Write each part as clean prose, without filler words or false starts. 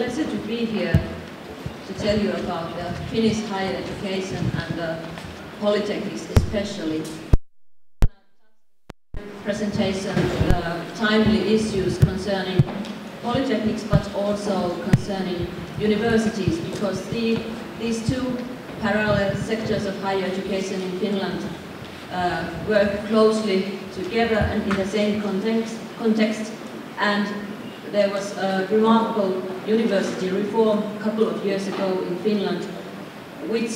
pleasure to be here to tell you about the Finnish higher education and the Polytechnics especially. Presentation timely issues concerning Polytechnics but also concerning universities, because these two parallel sectors of higher education in Finland work closely together and in the same context, and there was a remarkable university reform a couple of years ago in Finland, which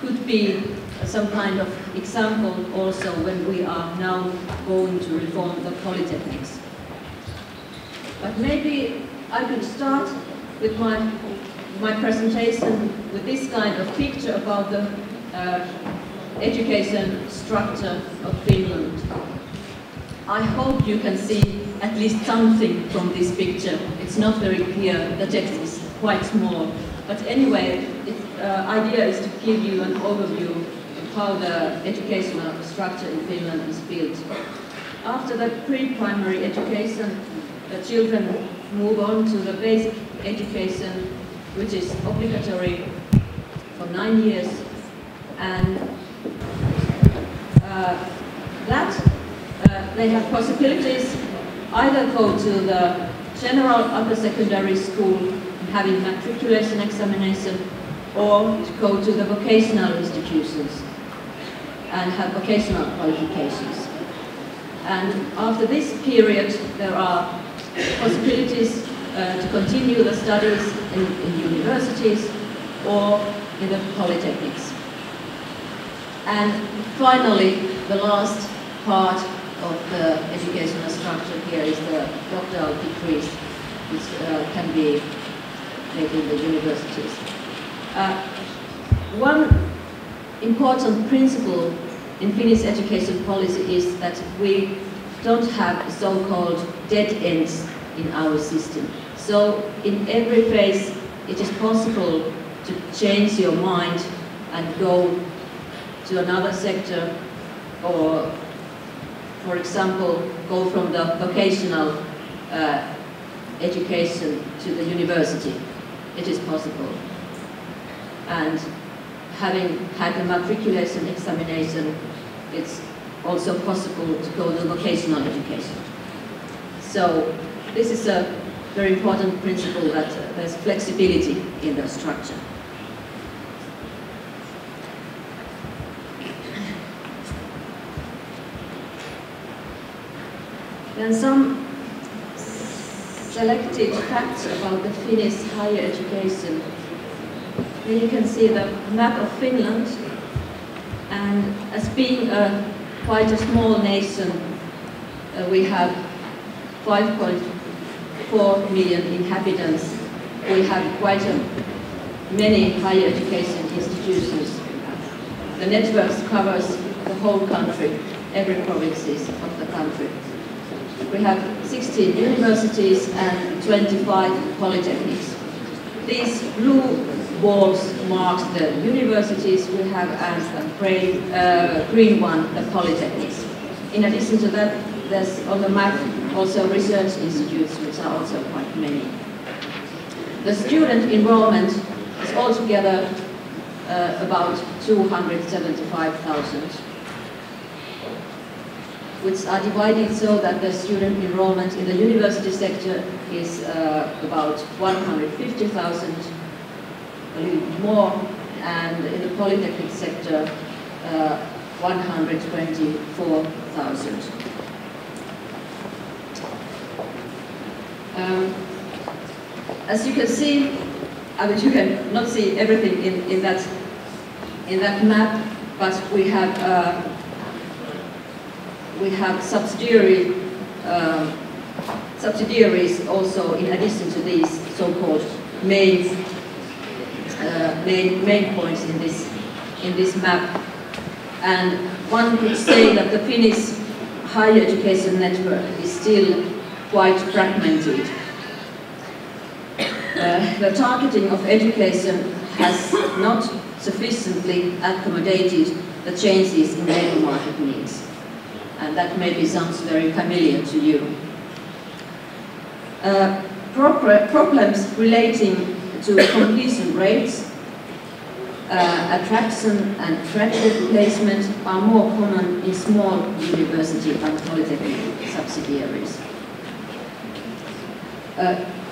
could be some kind of example also when we are now going to reform the polytechnics. But maybe I could start with my presentation with this kind of picture about the education structure of Finland. I hope you can see at least something from this picture. It's not very clear, the text is quite small. But anyway, the idea is to give you an overview of how the educational structure in Finland is built. After the pre-primary education, the children move on to the basic education, which is obligatory for 9 years. And they have possibilities either go to the general upper secondary school having matriculation examination, or to go to the vocational institutions and have vocational qualifications. And after this period there are possibilities to continue the studies in universities or in the polytechnics. And finally, the last part of the educational structure here is the doctoral degrees, which can be made in the universities. One important principle in Finnish education policy is that we don't have so-called dead ends in our system. So in every phase it is possible to change your mind and go to another sector, or for example go from the vocational education to the university. It is possible. And having had a matriculation examination, it's also possible to go to vocational education. So this is a very important principle, that there's flexibility in the structure. Then some selected facts about the Finnish higher education. Here you can see the map of Finland, and as being quite a small nation, we have 5.4 million inhabitants. We have quite many higher education institutions. The network covers the whole country, every provinces of the country. We have 16 universities and 25 polytechnics. These blue balls mark the universities. We have a green one, the polytechnics. In addition to that, there's on the map also research institutes, which are also quite many. The student enrollment is altogether about 275,000. which are divided so that the student enrollment in the university sector is about 150,000, a little more, and in the polytechnic sector 124,000. As you can see, I mean, you can not see everything in that map, but we have subsidiaries also in addition to these so-called main points in this map. And one could say that the Finnish higher education network is still quite fragmented. The targeting of education has not sufficiently accommodated the changes in labour market needs. And that maybe sounds very familiar to you. problems relating to completion rates, attraction and graduate placement are more common in small university and polytechnic subsidiaries.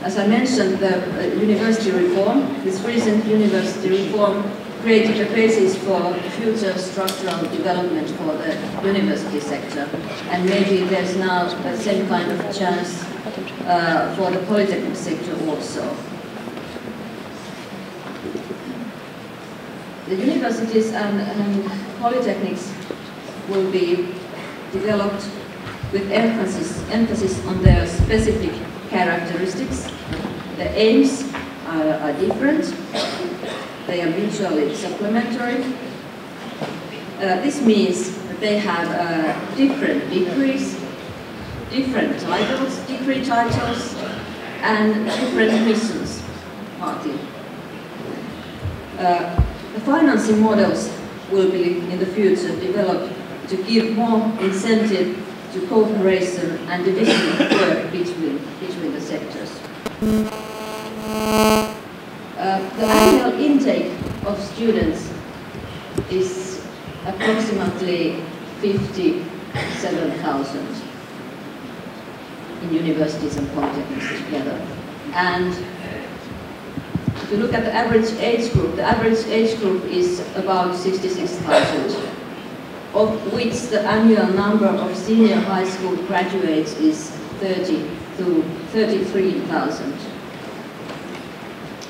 As I mentioned, the university reform, this recent university reform created a basis for future structural development for the university sector, and maybe there's now the same kind of chance for the polytechnic sector also. The universities and polytechnics will be developed with emphasis on their specific characteristics. The aims are different. They are mutually supplementary. This means that they have different degrees, different titles, degree titles, and different missions, partly. The financing models will be, in the future, developed to give more incentive to cooperation and division of work between the sectors. The annual intake of students is approximately 57,000 in universities and polytechnics together. And if you look at the average age group is about 66,000, of which the annual number of senior high school graduates is 30 to 33,000.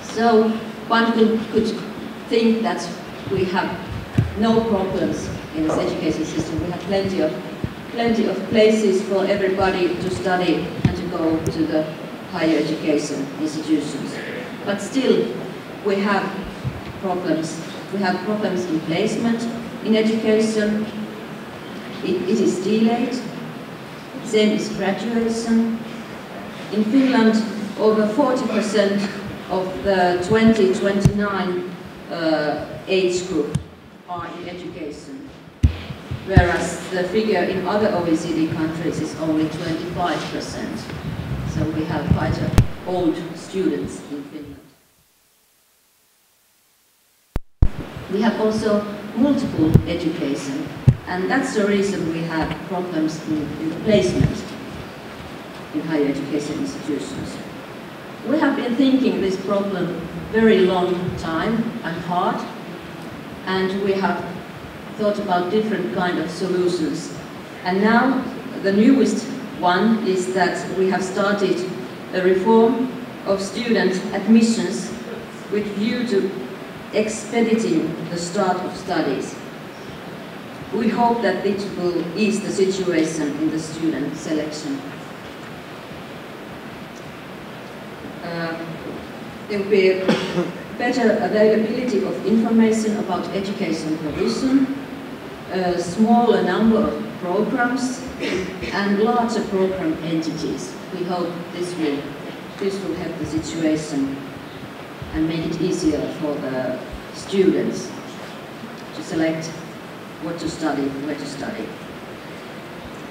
So one could think that we have no problems in this education system. We have plenty of places for everybody to study and to go to the higher education institutions. But still, we have problems. We have problems in placement in education. It is delayed. Same is graduation. In Finland, over 40% of the 2029 age group are in education, whereas the figure in other OECD countries is only 25%. So we have quite old students in Finland. We have also multiple education, and that's the reason we have problems in the placement in higher education institutions. We have been thinking this problem very long time and hard, and we have thought about different kind of solutions. And now the newest one is that we have started a reform of student admissions with view to expediting the start of studies. We hope that this will ease the situation in the student selection. There will be better availability of information about education provision, a smaller number of programs, and larger program entities. We hope this will help the situation and make it easier for the students to select what to study, where to study.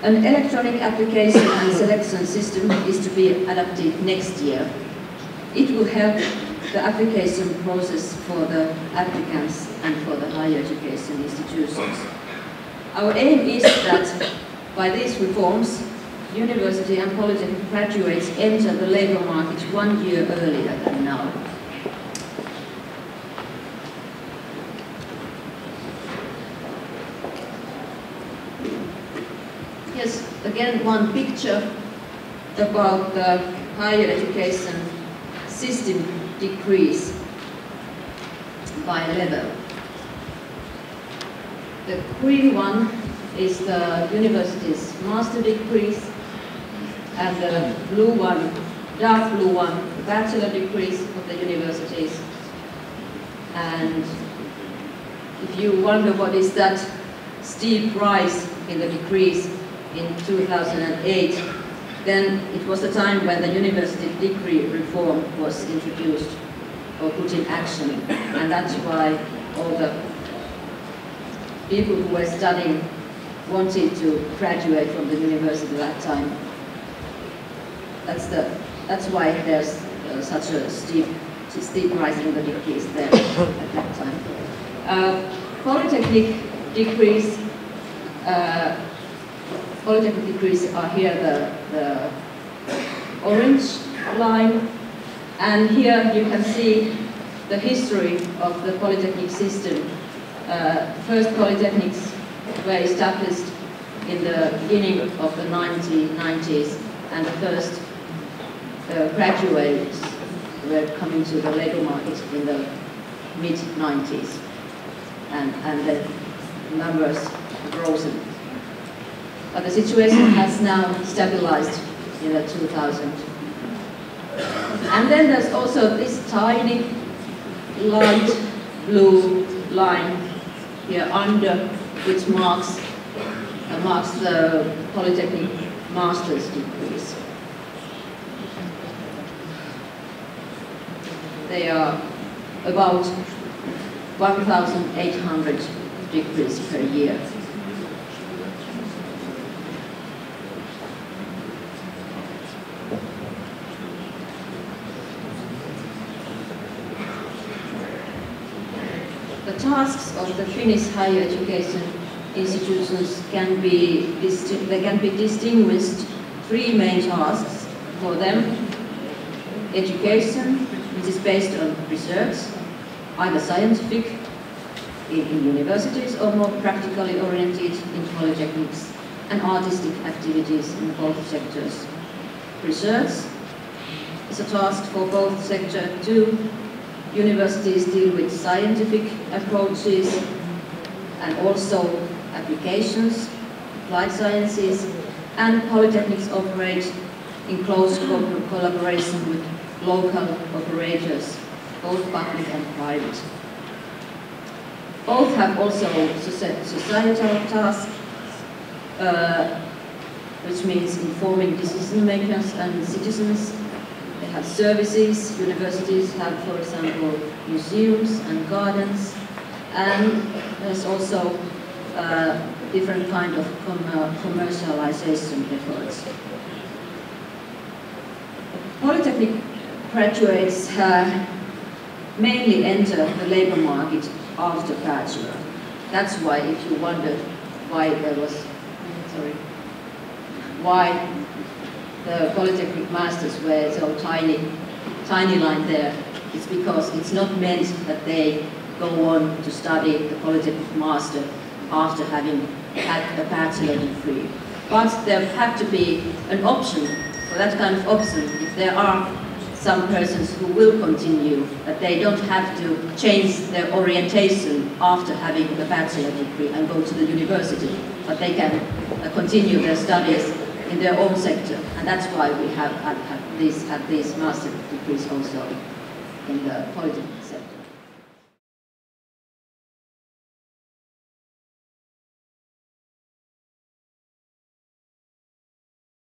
An electronic application and selection system is to be adopted next year. It will help the application process for the applicants and for the higher education institutions. Our aim is that by these reforms, university and polytechnic graduates enter the labour market 1 year earlier than now. Yes, again one picture about the higher education system degrees by level. The green one is the university's master degrees, and the blue one, dark blue one, the bachelor degrees of the universities. And if you wonder what is that steep rise in the degrees in 2008, then it was the time when the university degree reform was introduced or put in action, and that's why all the people who were studying wanted to graduate from the university at that time. That's the that's why there's such a steep rise in the degrees there at that time. Polytechnic degrees are here the orange line, and here you can see the history of the Polytechnic system. First Polytechnics were established in the beginning of the 1990s, and the first graduates were coming to the labor market in the mid-90s, and the numbers have risen. But the situation has now stabilized in the 2000s. And then there's also this tiny light blue line here under, which marks the Polytechnic master's degrees. They are about 1,800 degrees per year. The tasks of the Finnish higher education institutions can be distinguished three main tasks for them: education, which is based on research, either scientific in universities or more practically oriented in polytechnics, and artistic activities in both sectors. Research is a task for both sector too. Universities deal with scientific approaches and also applications, applied sciences, and polytechnics operate in close collaboration with local operators, both public and private. Both have also societal tasks, which means informing decision makers and citizens. They have services. Universities have, for example, museums and gardens, and there's also different kind of commercialization efforts. Polytechnic graduates mainly enter the labor market after bachelor. That's why, if you wondered why the Polytechnic masters were so tiny line there, it's because it's not meant that they go on to study the Polytechnic master after having had a bachelor degree. But there have to be an option for that kind of option if there are some persons who will continue, that they don't have to change their orientation after having a bachelor degree and go to the university, but they can continue their studies in their own sector. And that's why we have these master degrees also in the Polytechnics.